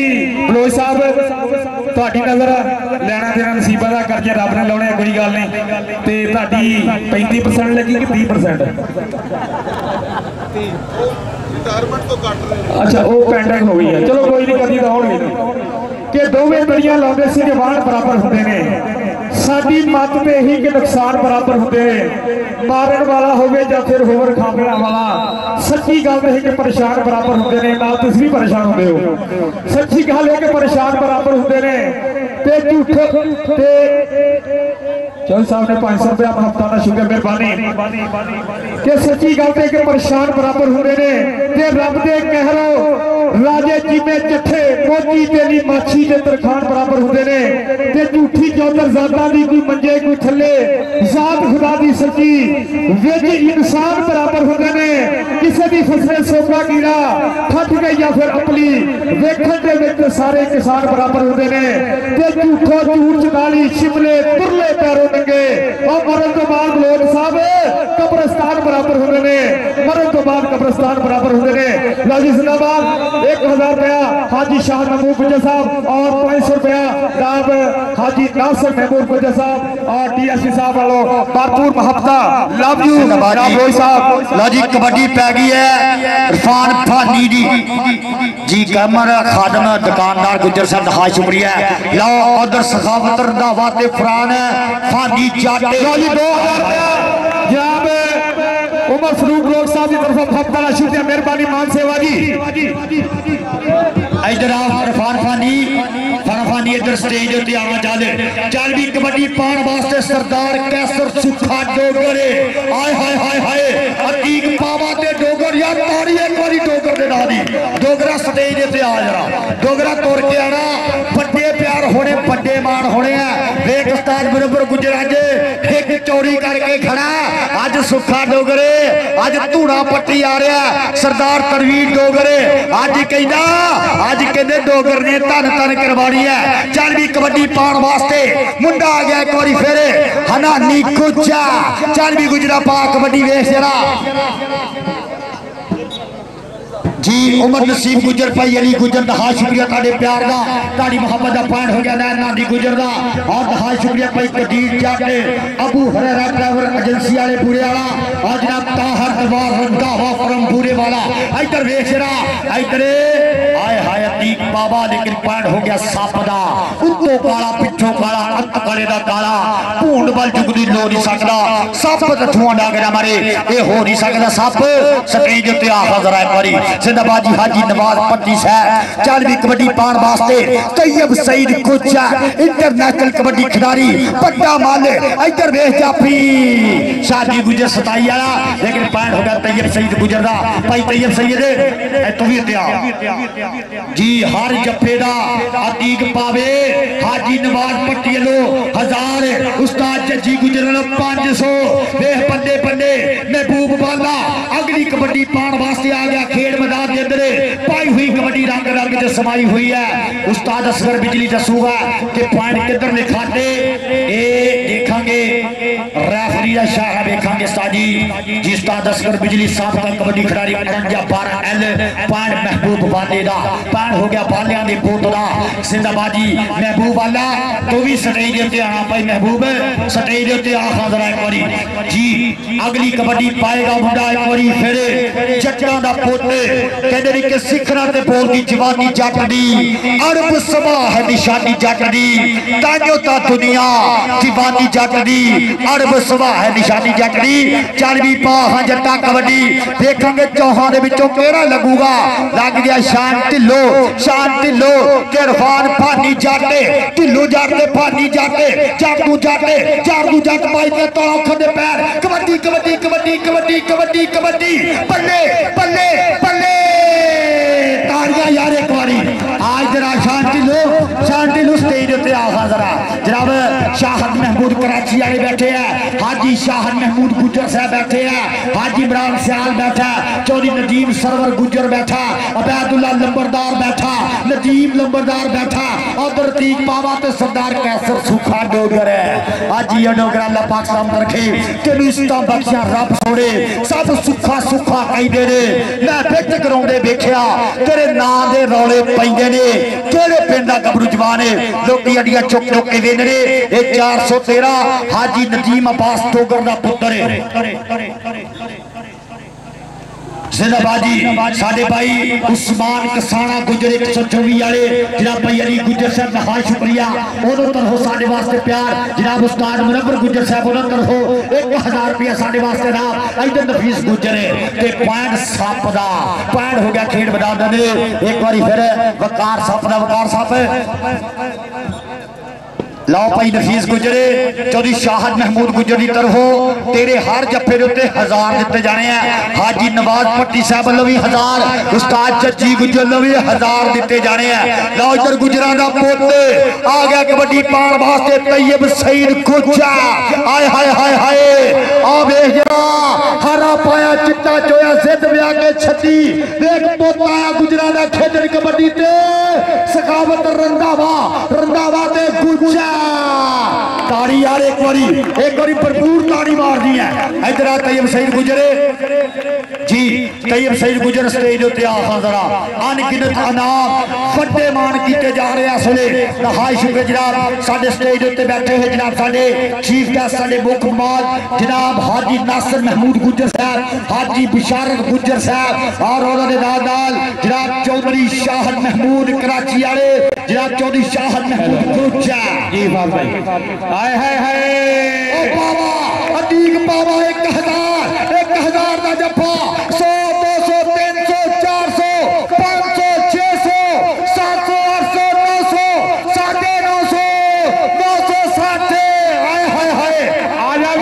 बलोच साहब तुहाडी नज़र लैना देना नसीबा दा करके रब ने लाने कोई गल नहीं ते तुहाडी 35% लगी कि 30% अच्छा वो पेंडिंग हो गई है चलो कोई नहीं कभी तो होगी कि दोवें बड़ियां लाउंदे सी के वाण बराबर होंदे ने साडी मत ते ही कि नुकसान बराबर होंदे मारन वाला होवे या फिर होवर खाने वाला सच्ची गल है कि परेशान बराबर होंदे ने नाल तुसीं भी परेशान होंदे हो सच्ची गल है कि परेशान बराबर होंदे ने ते झूठ ते चौधरी साहब ने 500 रुपया हफ्ता का शुक्र मेहरबानी कि सच्ची गल है कि परेशान बराबर होंदे ने ते रब दे कहरो राजे जिमे जठे मोची तेली माछी के तरखान बराबर होंदे ने ते झूठी चौधर ज़ाता दी कोई मंजे कोई थले ज़ात खुदा दी सच्ची विच इंसान बराबर होंदे ने किसी दी फसले सोका कीड़ा फट गई या फिर अपली वेखण दे विच सारे किसान बराबर होंदे ने ते झूठो झूठ चकाली शिमले तुरले पैरों नंगे और मरन तो बाद लोग साहब कब्रस्तान बराबर होंदे ने मरन तो बाद कब्रस्तान बराबर होंदे ने लाजी जिंदाबाद 1000 रुपया हाजी शाह महमूद गुज्जर साहब और 500 रुपया जनाब हाजी नासिर महमूद गुज्जर साहब और डीएसपी साहब वालों भरपूर महब्बता लव यू जनाब रोई साहब लो जी कबड्डी पै गई है इरफान फानी दी जी कमर खादम दुकानदार गुज्जर साहब दा शुक्रिया लो उधर सखावत रंधावा ते फरान फानी जाटे लो जी 2000 रुपया जनाब उमर फरूक लोग साहब की तरफ हफ्ता का शुक्रिया मेहरबानी मान सेवा जी इधर इरफान फानी इधर स्टेज उत्ते आना चल भी कबड्डी पाने वास्ते सरदार कैसर सुखा डोगरे आए हाय हाय हाय अतीक पावा ते डोगर यार तारी एक बारी डोगर दे नाल दी डोगरा स्टेज उत्ते आ जरा डोगरा तुर के आना बड़े प्यार होने बड़े मान होने वेख उस्ताद बरोबर गुजरात एक चोरी करके खड़ा अज सुखा डोगरे अज धूड़ा पट्टी आ रहा सरदार तनवीर डोगरे अज कहना अज कहते डोगर ने धन धन करवानी है चल भी कबड्डी पाने वास्ते मुंडा आ गया एक बारी फिर हनानी गुज्जा चल भी गुजरा पा कबड्डी वेख जरा जी उमर नसीब गुजर भाई अली गुजर दा शुक्रिया ताड़े प्यार दा ताड़ी मोहब्बत दा पॉइंट हो गया नैन नानी गुजर दा और दा शुक्रिया भाई कदीर जाटे अबू हरेरा ड्राइवर एजेंसी वाले पूरे वाला और जनाब ताहर दरबार रंधावा फरम पूरे वाला इधर वेख जरा इधर आए हाय अतीक बाबा लेकिन पॉइंट हो गया सप का उत्तों काला पिछों काला अंत काले का काला भूड बल जुग की लो नहीं सकता सप तथुआ डागरा मारे ये हो नहीं सकता सप स्टेज उत्ते आखा जरा एक बारी जिंदाबाद हाजी नवाज पट्टी साहब 40वीं कबड्डी पाने वास्ते तैयब सईद कोचा इंटरनेशनल कबड्डी खिलाड़ी बड़ा माल इधर वेख जाफी शादी गुजर 27 वाला लेकिन पॉइंट हो गया तैयब सईद गुजर दा भाई तैयब सईद तू भी जी हर जफे का अतीक पावे हाजी नवाज पट्टी लो 1000 उस्ताद जजी गुजर 500 वेख बंदे बंदे महबूब वाला अगली कबड्डी पाने वास्ते आ गया खेड मैदान के अंदर पाई हुई कबड्डी रंग रंग च समाई हुई है उस्ताद असगर बिजली दसूगा कि पॉइंट किधर लिखाते ये देखांगे रेफरी का इशारा देखांगे साजी जी उस्ताद असगर बिजली साहब का कबड्डी खिलाड़ी 12L पॉइंट महबूब वाले का पॉइंट हो गया बालियां दे पोत दा जिंदाबादी महबूब वाला तो भी स्टेज दे उत्ते आना भाई महबूब स्टेज दे उत्ते आ जरा एक बारी जी अगली कबड्डी पाएगा मुंडा एक बारी फिर जट्टां दा पुत कहंदे ने कि सिखरा ते बोलदी जवानी जट दी अरब सभा है निशानी जट दी ताजो ता दुनिया दीवानी जट दी अरब सभा है निशानी जट दी 40वीं पा हां जट्टा कबड्डी देखेंगे चौहां दे विचों केड़ा लगूगा लग गया शान ढिल्लो के इरफान भानी जाटे ढिल्लो जाटे भानी जाटे जादू जट पाई के तौख दे पैर कबड्डी कबड्डी कबड्डी कबड्डी कबड्डी कबड्डी बल्ले बल्ले बल्ले तालियां यार एक बारी आज जरा शांति लो स्टेज उत्ते आ जरा जनाब शाहद महमूद कराची वाले बैठे हैं हाजी शाहद महमूद गुजर साहब बैठे हैं हाजी इमरान सियाल बैठा चौधरी नदीम सरवर गुजर बैठा अबैदुल्ला लंबरदार बैठा नदीम लंबरदार बैठा और अतीक बाबा ते सरदार कैसर सूखा डोगर है हाजी डोगर अल्लाह पाक सामने रखे तेनू इस्ता बख्शिया रब सोने सब सुखा सुखा कहदे ने मैं बिच कराउंदे वेखिया तेरे नां दे रौले पैंदे ने केड़े पिंड दा गबरू जवान है लोकी अड्डियां चुक चुक के वेंदे ने ये 413 हाजी नदीम अब्बास डोगर दा पुत्तर है जिंदाबादी साडे भाई उस्मान कसाना गुजर 124 वाले जनाब भाई अली गुजर साहब नहाय शुक्रिया उन्होंने तरफों साडे वास्ते प्यार जनाब उस्ताद मुनव्वर गुजर साहब उन्होंने तरफों 1000 रुपया साडे वास्ते नाम इधर नफीस गुजर है ते पॉइंट सप दा पॉइंट हो गया खेड मैदान दे एक बारी फिर वकार सप दा वकार सप लो भाई नफीस गुजरे चौधरी शाहद महमूद गुजर की तरफों तेरे हर जफे के उत्ते 1000 दिते जाने हैं हाजी नवाज पट्टी साहब वालों भी 1000 उस्ताद जज्जी गुजर वालों भी 1000 दिते जाने हैं लो इधर गुजरां दा पुत आ गया कबड्डी पान वास्ते तैयब सईद कोचा आय हाय हाय हाय आ वेख जरा हरा पाया चिट्टा चोया जिद ब्याह के छती देख पुत आया गुजरां दा खेडन कबड्डी ते सखावत रंधावा ते गुजा ताड़ी यार एक बारी भरपूर ताड़ी मार दी है इधर आ तैयब सईद गुजरे जी तैयब सईद गुजर स्टेज उत्ते आ जरा अनगिनत अनाम फटे मान किए जा रहे हैं इसलिए नहाय शुक्र जनाब साडे स्टेज उत्ते बैठे हुए जनाब साडे चीफ गेस्ट साडे मुख मेहमान जनाब हाजी नासिर महमूद गुजर साहब हाजी बिशारत गुजर साहब और उन्होंने नाल जनाब चौधरी शाहद महमूद कराची वाले जनाब चौधरी शाहद महमूद गुजर जी भाई हाय हाय हाय ओ बाबा अतीक बाबा 1000 का जफा 100 200 300 400 500 600 700 800 900 950 960 हाय हाय हाय आजा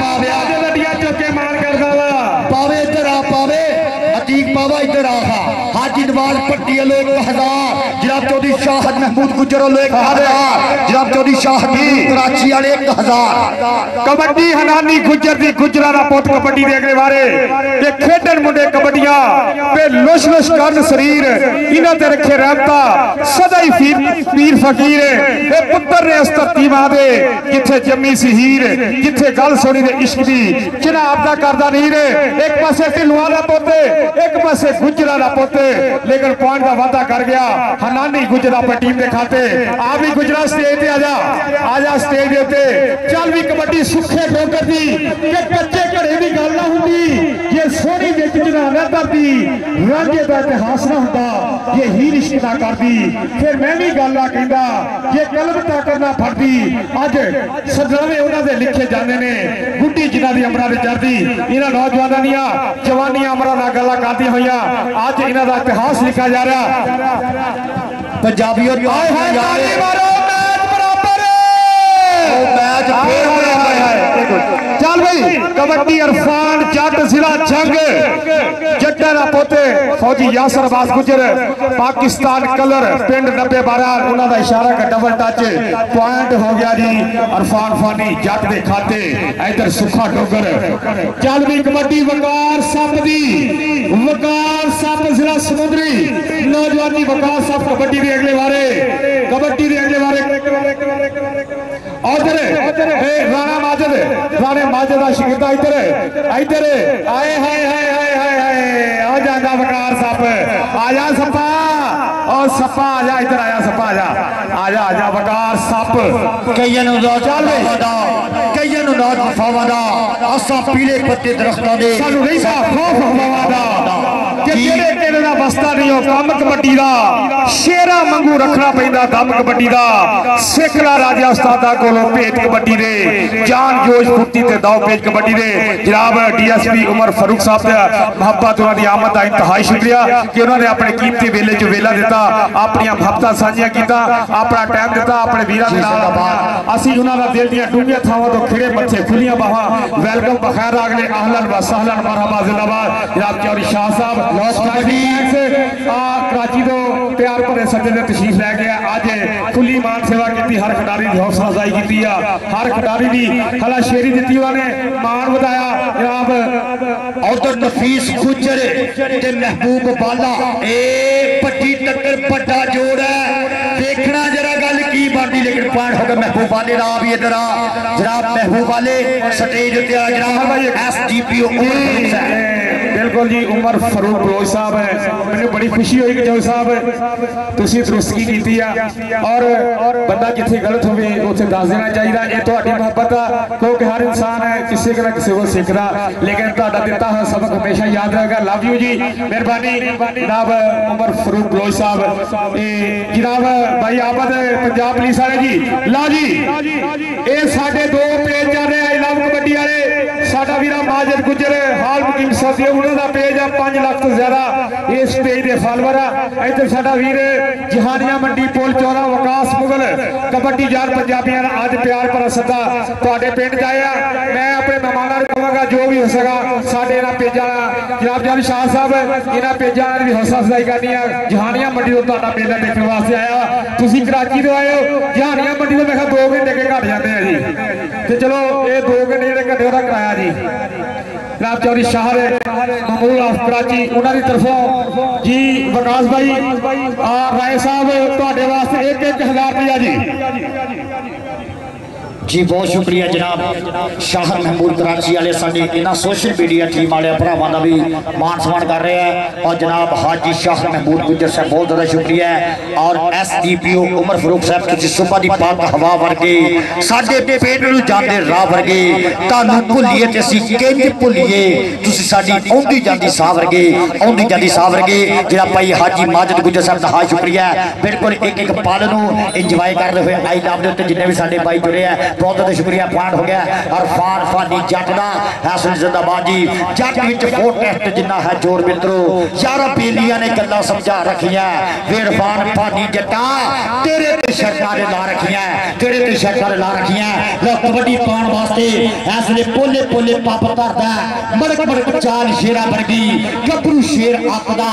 आजा नदियां चौके मार कर दावा पावे इधर आ पावे अतीक बाबा इधर आ हाजी नवाज पट्टी वाले 1000 जनाब चौधरी शाहद महमूद गुजर वाले 1000 जनाब चौधरी शाहद कराची वाले 1000 कबड्डी हनानी गुजर दी गुजरा दा पुत कबड्डी देखने वाले ते खेडन मुंडे कबड्डियां पे लुश लुश करन शरीर इन्हां ते रखे रहमता सदा ही पीर फकीर ए पुत्तर ने इस धरती मां दे जिथे जम्मी सी हीर जिथे गल सुनी दे इश्क दी जनाब दा करदा नीर एक पासे ढिल्लों दा पुत एक पासे गुजरा दा पुत लेकिन पॉइंट का वादा कर गया हनानी गुजरा पर टीम के खाते आ भी गुजरा स्टेज पे आजा स्टेज पे चल भी कबड्डी सुखे डोगर दी के कच्चे घड़े दी गल ना हुंदी ये सोनी विच जनाना करदी रांझे ਦਾ ਇਤਿਹਾਸ ਨਾ ਹੁੰਦਾ ਜੇ ਹੀ ਰਿਸ਼ਕ ਨਾ ਕਰਦੀ ਫਿਰ ਮੈਂ ਵੀ ਗੱਲ ਆ ਕਹਿੰਦਾ ਜੇ ਕਲਮ ਤਾਕਤ ਨਾ ਫੜਦੀ ਅੱਜ ਸਦਰਾਵੇ ਉਹਨਾਂ ਦੇ ਲਿਖੇ ਜਾਂਦੇ ਨੇ ਗੁੱਡੀ ਜਿਨ੍ਹਾਂ ਦੀ ਅਮਰਾਂ ਤੇ ਚੜਦੀ ਇਹਨਾਂ ਨੌਜਵਾਨਾਂ ਦੀਆਂ ਜਵਾਨੀਆਂ ਅਮਰਾਂ ਨਾਲ ਗੱਲਾਂ ਕਰਦੀਆਂ ਹੋਈਆਂ ਅੱਜ ਇਹਨਾਂ ਦਾ ਇਤਿਹਾਸ ਲਿਖਿਆ ਜਾ ਰਿਹਾ ਪੰਜਾਬੀਓ ਹਾਏ ਹਾਏ ਤਾਲੀ ਮਾਰੋ ਮੈਚ ਬਰਾਬਰ मैच फिर हो रहा है चल भाई कबड्डी इरफान जट जिला जंग जट्टा दा पोते फौजी यासर अब्बास गुजर पाकिस्तान कलर पिंड 9012 उन्हां दा इशारा का डबल टच पॉइंट हो गया जी इरफान फानी जट दे खाते इधर सुखा डोगर चल भी कबड्डी वकार सप दी वकार सप जिला समुद्री नौजवानी वकार सप कबड्डी दे अगले बारे कबड्डी दे अगले बारे उधर राणा माजिद का शकीदा इधर आए हाय हाय हाय हाय हाय आ जाता वकार सप आजा सपा और सपा आजा इधर आया सपा आजा आजा वकार सप कईयां नाज वफावां दा असां पीले पत्ते दरख्तां दे सानू नहीं सा खौफ हवावां दा कि जेड़े किले दा बस्ता नहीं हो दम कबड्डी दा शेरा मंगू रखना पैंदा दम कबड्डी दा सिखला राजा उस्तादा कोलों भेज कबड्डी दे जान जोश फुर्ती ते दाव पेज कबड्डी दे जनाब डीएसपी उमर फारूक साहब दा मोहब्बत उन्हां दी आमद दा इंतहाई शुक्रिया कि उन्होंने अपने कीमती वेले च वेला दिता अपनी मोहब्बतां साझियां कीता अपना टाइम दिता अपने वीरां दे नाल असीं उन्हां दा दिल दीयां डूंघियां थावां तो खिड़े मत्थे खुलियां बाहां वेलकम बखैर आगले अहलन व सहलन मरहबा जिंदाबाद जनाब चौधरी शाह साहब कराची तो प्यार भरे सज्जे ने तशरीफ लै गया अज खुली मान सेवा की हर खिडारी की हौसला अफजाई की हर खिडारी की हला शेरी दी उन्होंने मान बताया जनाब उधर नफीस गुजर ते महबूब बाला ए पट्टी तक्कर बड़ा जोड़ है देखना जरा गल की बनती लेकिन पॉइंट होगा महबूब वाले दा भी इधर आ जनाब महबूब वाले स्टेज उत्ते आ जनाब एसडीपीओ बिल्कुल जी उमर फारूक बलोच साहब है मैंने बड़ी खुशी हुई कि जज साहब तुसी दुरुस्तगी कीती है और बंदा जिथे गलत होवे उथे दस देना चाहिए ये तुहाडी मोहब्बत आ क्योंकि हर इंसान है किसी ना किसी को सीखदा लेकिन तुहाडा दिता हुआ सबक हमेशा याद रहेगा लव यू जी मेहरबानी जनाब उमर फारूक बलोच साहब जनाब भाई आबद पंजाब पुलिस वाले जी ला जी ये साडे दो पेज जा रहे आई लव कबड्डी वाले साडा वीरा माजिद गुजर हाल बुकिंग सदियों उन्होंने पेज है 5 लाख तो ज्यादा इस पेज के फॉलोवर आ इधर साडा वीर जहानिया मंडी पुल चौरा वकास मुगल कबड्डी जान पंजाबियों का अज प्यार भरा सदा तुहाडे पिंड जाया मैं अपने मेहमानों को कहांगा जो भी हो सका साडे इन्हां पेजां जनाब जान शाह साहब इन्हां पेजां दी हौसला अफजाई करनी है जहानिया मंडी तो तुहाडा मेला देखने वास्ते आया तुसीं कराची तो आए हो जहानिया मंडी तो मैं 2 घंटे के घट जाते हैं जी तो चलो ये 2 घंटे जिहड़े घंटे का किराया जी जनाब चौधरी शाह महमूद ऑफ कराची उन्होंने तरफों जी विकास भाई राय साहब तुहाडे वास्ते 1-1000 रुपया जी जी बहुत शुक्रिया जनाब शाहर महमूद कराची वाले साडी इन्हां सोशल मीडिया टीम वाले भरावां दा भी मान सम्मान कर रहे हैं और जनाब हाजी शाह महमूद गुजर साहब बहुत ज़्यादा शुक्रिया है और एसडीपीओ उमर फारूक साहब तुसीं सुबह दी पाक हवा वर्गे साडे पिंड नूं जांदे राह वर्गे तुहानूं भुल्लीए ते असीं किंज भुल्लीए तुसीं साडी आउंदी जांदी साह वर्गे आउंदी जांदी साह वर्गे जिहड़ा भाई हाजी माजिद गुजर साहब दा हाई शुक्रिया है बिल्कुल एक पल नूं इंजॉय करदे होए आई लव दे उत्ते जिन्ने भी साडे भाई जुड़े हैं बहुत ज़्यादा शुक्रिया पॉइंट हो गया और फान फानी जट दा हसन जिंदाबाद जी जट विच 4 टेस्ट जिन्ना है जोर मित्रो यार बेलियां ने गल्लां समझा रखियां वेड़ फान फानी जटा तेरे ते शर्तां ने ला रखियां तेरे ते शर्तां ने ला रखियां लो कबड्डी पाउण वास्ते इसले पोले पोले पप धरदा मड़क मड़क चाल शेरा वर्गी गबरू शेर आकदा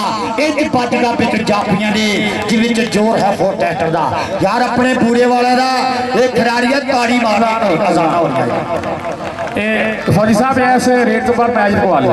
इंज बजदा विच जाफियां ने जिवें च जोर है 4 टेस्ट दा यार अपने बूरे वाले दा ये खिडारी ताड़ी मारना फौजी साहब ऐसे रेट पर मैच पवा लो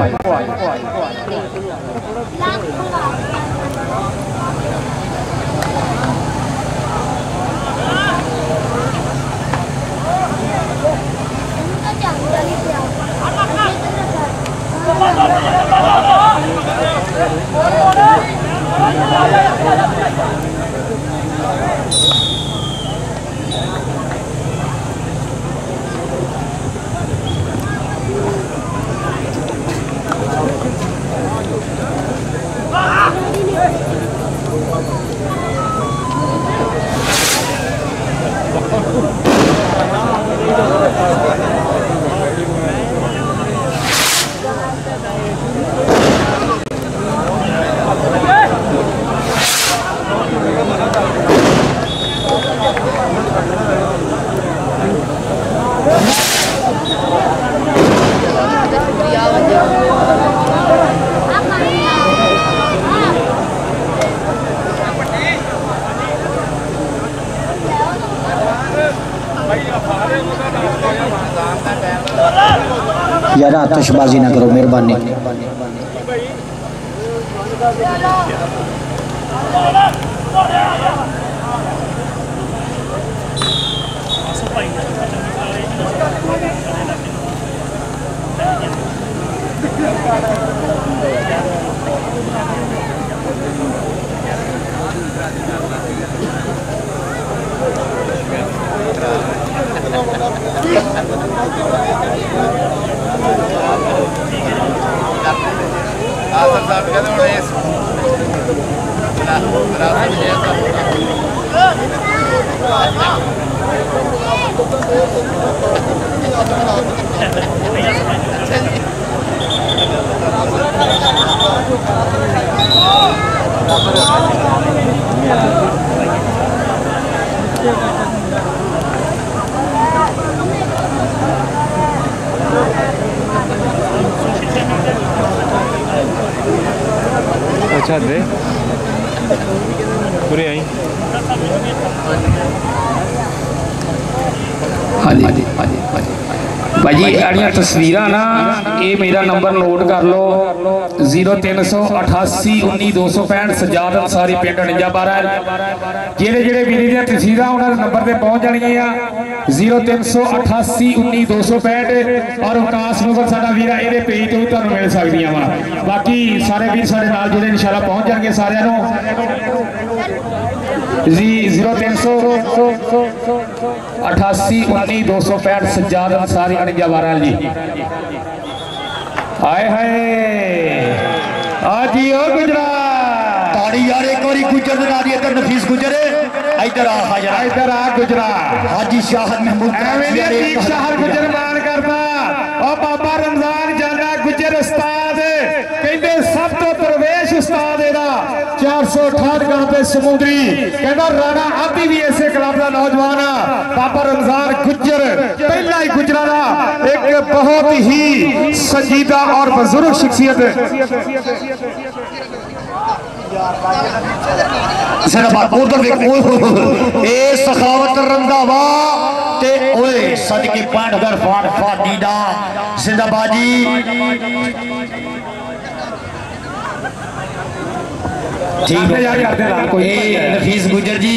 जरा आतिशबाजी ना करो मेहरबानी। अच्छा दे पूरे आई। हाँ जी भाजी आड़िया तस्वीर ना ये मेरा नंबर नोट कर लो 0388 19 सजाद अंसारी पिंड 4912 जेड़े जेड़े वीर दी तस्वीर उन्होंने नंबर से पहुंच जानिया 0388 19 और विकास नगर साडा वीर ये पेज तो भी तुहानूं मिल सकदियां वा। बाकी सारे वीर साडे नाल जुड़े इंशाअल्लाह पहुंच जाएंगे सारिਆਂ जी 0388 19 सज्जाद अंसारी 4912 जी। हाय हाय आज ओ गुजरात ताड़ी यार एक बारी गुजर दे नाल इधर नफीस गुजर इधर आ हाजरा इधर आ गुजरात हाजी शाह महमूद शाह गुजर मान करता और बाबा रमजान जाना गुजर उस्ताद कहते सब तो प्रवेश उस्ताद 468 गांव पे समुद्री कहता राणा आदि भी ऐसे क्लब का नौजवान बाबा रमजान गुजर पहला ही गुजरा एक बहुत ही संजीदा और बुजुर्ग शख्सियत सखावत रंधावा ते ओए सदके पांडगर फाड़ फाड़ी दा जिंदाबाजी। ठीक है नफीस गुजर जी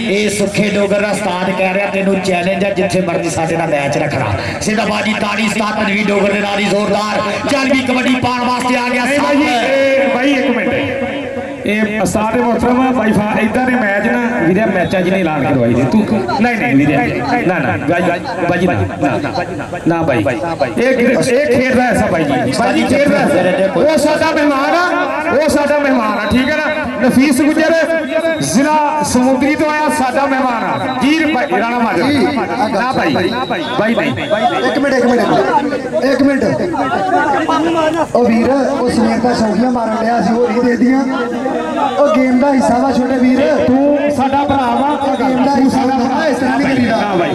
ये सुखे डोगर का उस्ताद कह रहा तेन चैलेंज है जिथे मर्जी साडे नाल मैच रखना। जिंदाबाजी ताड़ी उस्ताद तनवीर डोगर दे नाल ही जोरदार चल भी कबड्डी पाण वास्ते आ गया भाई एक मिनट ये उस्ताद मोहतरम वाईफा इधर ही मैच ना वीरे मैचा च नहीं ऐलान करवाई दे तू नहीं वीरे ना ना भाई ना भाई एक खेल रहा है भाई खेल रहा है वो साडा मेहमान आ वो साडा मेहमान आ ठीक है ना। नफीस गुजर जिला समुद्री तो आया साडा मेहमान आ जीर राणा माजरा ना भाई नहीं एक मिनट ओ वीर ओ सवेर दा सौखियां मारन लिया सी होरी दे दियां ओ गेम दा हिस्सा वा छोटे वीर तू साडा भरा वा गेम दा हिस्सा वा इस तरह नहीं करीदा हां भाई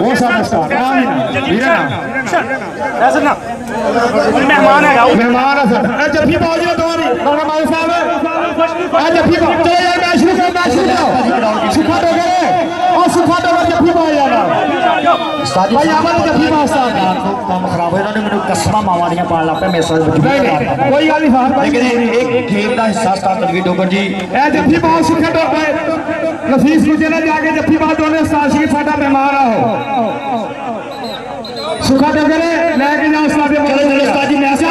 वो साडा स्टार ना वीर ना ऐसा ना मेहमान है मेहमान है सर जफ्फी पाओ जी तुम्हारी राणा माल साहब आ जफ्फी पाओ चलो यार मैच शुरू करो सुखा दो गए और सुखा दो जफ्फी पाओ यार भाई आवाज जफ्फी पाओ साहब काम खराब हो इन्होंने मेनू कसमा मावाड़ियां पान लग पे मेरे साथ नहीं कोई गल नहीं फार भाई लेकिन एक गेम का हिस्सा उस्ताद तनवीर डोगर जी ए जफ्फी पाओ सुखा दो नफीस गुजर ने जाके जफ्फी पाओ दोने उस्ताद जी साडा मेहमान आओ सुखा दो गए लेके जाओ उस्ताद उस्ताद जी मैच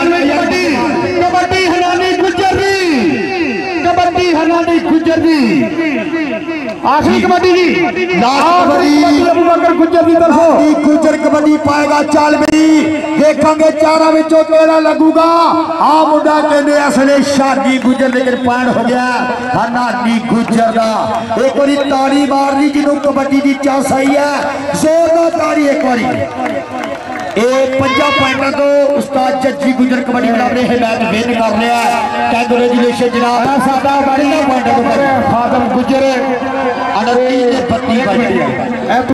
कबड्डी हनानी गुजर दी आखिरी कबड्डी जी गुजर कबड्डी पाएगा चाल मेरी देखेंगे चारा विचों केड़ा लगूगा आ मुंडा कहने असले शादी गुजर लेकिन पैन हो गया हनानी गुजर दा एक बारी ताड़ी मारनी जिन्हों कबड्डी की चांस आई है जोरदार ताड़ी एक बारी एक 5 पॉइंटों तो उस्ताद जज्जी गुजर कबड्डी क्लब ने मैच विन कर लिया। कांग्रेचुलेशन जनाब साडा बड़ी पॉइंटों तो फादम गुजर 29 32